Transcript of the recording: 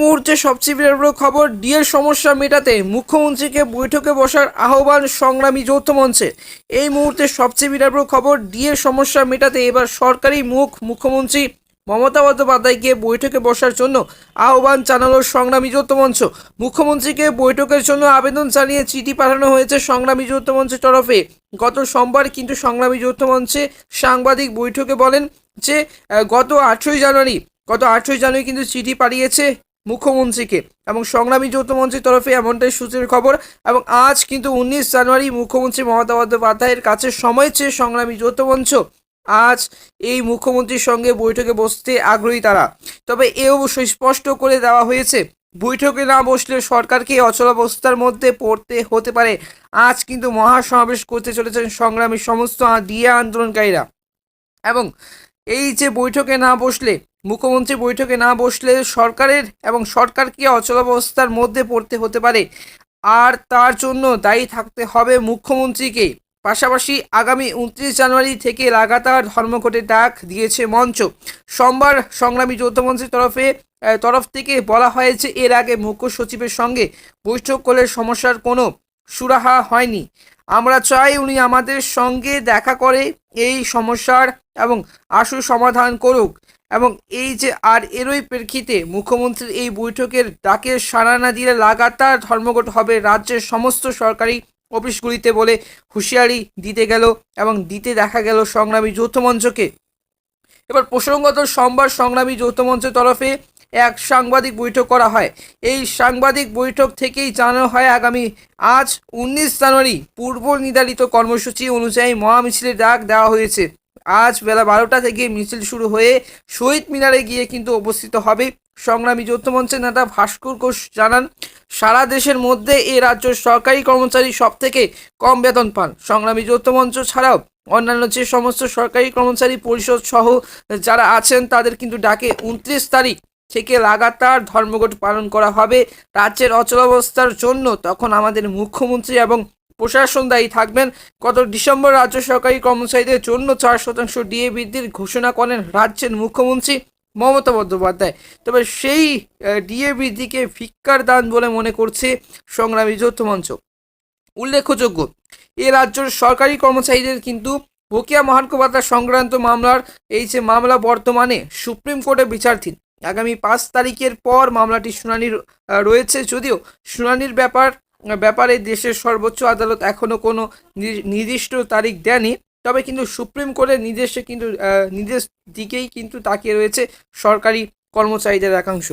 মুহূর্তে সবচেয়ে বড় খবর, ডিএর সমস্যা মেটাতে মুখ্যমন্ত্রীকে বৈঠকে বসার আহ্বান সংগ্রামী যৌথ মঞ্চে। এই মুহূর্তে সবচেয়ে বড় খবর, ডিএর সমস্যা মেটাতে এবার সরকারি মুখ্যমন্ত্রী মমতা বন্দ্যোপাধ্যায়কে বৈঠকে বসার জন্য আহ্বান জানালো সংগ্রামী যৌথ মঞ্চ। মুখ্যমন্ত্রীকে বৈঠকের জন্য আবেদন জানিয়ে চিঠি পাঠানো হয়েছে সংগ্রামী যৌথ মঞ্চের তরফে। গত সোমবার কিন্তু সংগ্রামী যৌথ মঞ্চে সাংবাদিক বৈঠকে বলেন যে গত 8ই জানুয়ারি কিন্তু চিঠি পাঠিয়েছে মুখ্যমন্ত্রীকে এবং সংগ্রামী যৌথ মঞ্চের তরফে এমনটাই সূত্রের খবর। এবং আজ কিন্তু 19 জানুয়ারি মুখ্যমন্ত্রী মমতা বন্দ্যোপাধ্যায়ের কাছে সময় চেয়ে সংগ্রামী যৌথ মঞ্চ আজ এই মুখ্যমন্ত্রীর সঙ্গে বৈঠকে বসতে আগ্রহী তারা। তবে এ অবশ্যই স্পষ্ট করে দেওয়া হয়েছে, বৈঠকে না বসলে সরকারকে অচলাবস্থার মধ্যে পড়তে হতে পারে। আজ কিন্তু মহাসমাবেশ করতে চলেছেন সংগ্রামী সমস্ত ডিএ আন্দোলনকারীরা। এবং এই যে মুখ্যমন্ত্রী বৈঠকে না বসলে সরকারকে অচলাবস্থার মধ্যে পড়তে হতে পারে, আর তার জন্য দায়ী থাকতে হবে মুখ্যমন্ত্রীকে। পাশাপাশি আগামী 29 জানুয়ারি থেকে লাগাতার ধর্মঘটের ডাক দিয়েছে মঞ্চ। সোমবার সংগ্রামী যৌথ মঞ্চের তরফ থেকে বলা হয়েছে, এর আগে মুখ্য সচিবের সঙ্গে বৈঠক করলে সমস্যার কোনো সুরাহা হয়নি। আমরা চাই উনি আমাদের সঙ্গে দেখা করে এই সমস্যার এবং আশু সমাধান করুক। এবং এরই প্রেক্ষিতে মুখ্যমন্ত্রীর এই বৈঠকের ডাকে সাড়া না দিলে লাগাতার ধর্মঘট হবে রাজ্যের সমস্ত সরকারি অফিসগুলিতে বলে হুঁশিয়ারি দিতে দেখা গেল সংগ্রামী যৌথ মঞ্চকে। এবার প্রসঙ্গত, সোমবার সংগ্রামী যৌথ মঞ্চের তরফে এক সাংবাদিক বৈঠক করা হয়। এই সাংবাদিক বৈঠক থেকেই জানানো হয়, আজ 19 জানুয়ারি পূর্ব নির্ধারিত কর্মসূচি অনুযায়ী মহামিছিলের ডাক দেওয়া হয়েছে। আজ বেলা 12টা থেকে মিছিল শুরু হয়ে শহীদ মিনারে গিয়ে কিন্তু উপস্থিত হবে। সংগ্রামী যৌথ মঞ্চের নেতা ভাস্কর ঘোষ জানান, সারা দেশের মধ্যে এ রাজ্যের সরকারি কর্মচারী সব থেকে কম বেতন পান। সংগ্রামী যৌথ মঞ্চ ছাড়াও অন্যান্য যে সমস্ত সরকারি কর্মচারী পরিষদ সহ যারা আছেন তাদের কিন্তু ডাকে 29 তারিখ থেকে লাগাতার ধর্মঘট পালন করা হবে রাজ্যের অচলাবস্থার জন্য। তখন আমাদের মুখ্যমন্ত্রী এবং প্রশাসন দায়ী থাকবেন। গত ডিসেম্বর রাজ্য সরকারি কর্মচারীদের জন্য 4% ডিএ বৃদ্ধির ঘোষণা করেন রাজ্যের মুখ্যমন্ত্রী মমতা বন্দ্যোপাধ্যায়। তবে সেই ডিএ বৃদ্ধিকে ভিক্ষার দান বলে মনে করছে সংগ্রামী যৌথ মঞ্চ। উল্লেখযোগ্য, এ রাজ্যের সরকারি কর্মচারীদের কিন্তু বকেয়া মহার্ঘ ভাতা সংক্রান্ত মামলা বর্তমানে সুপ্রিম কোর্টে বিচারাধীন। আগামী 5 তারিখের পর মামলাটি শুনানির রয়েছে। যদিও শুনানির ব্যাপারে দেশের সর্বোচ্চ আদালত এখনো কোনো নির্দিষ্ট তারিখ দেয়নি, তবে কিন্তু সুপ্রিম কোর্টের নির্দেশ দিকেই কিন্তু তাকিয়ে রয়েছে সরকারি কর্মচারীদের একাংশ।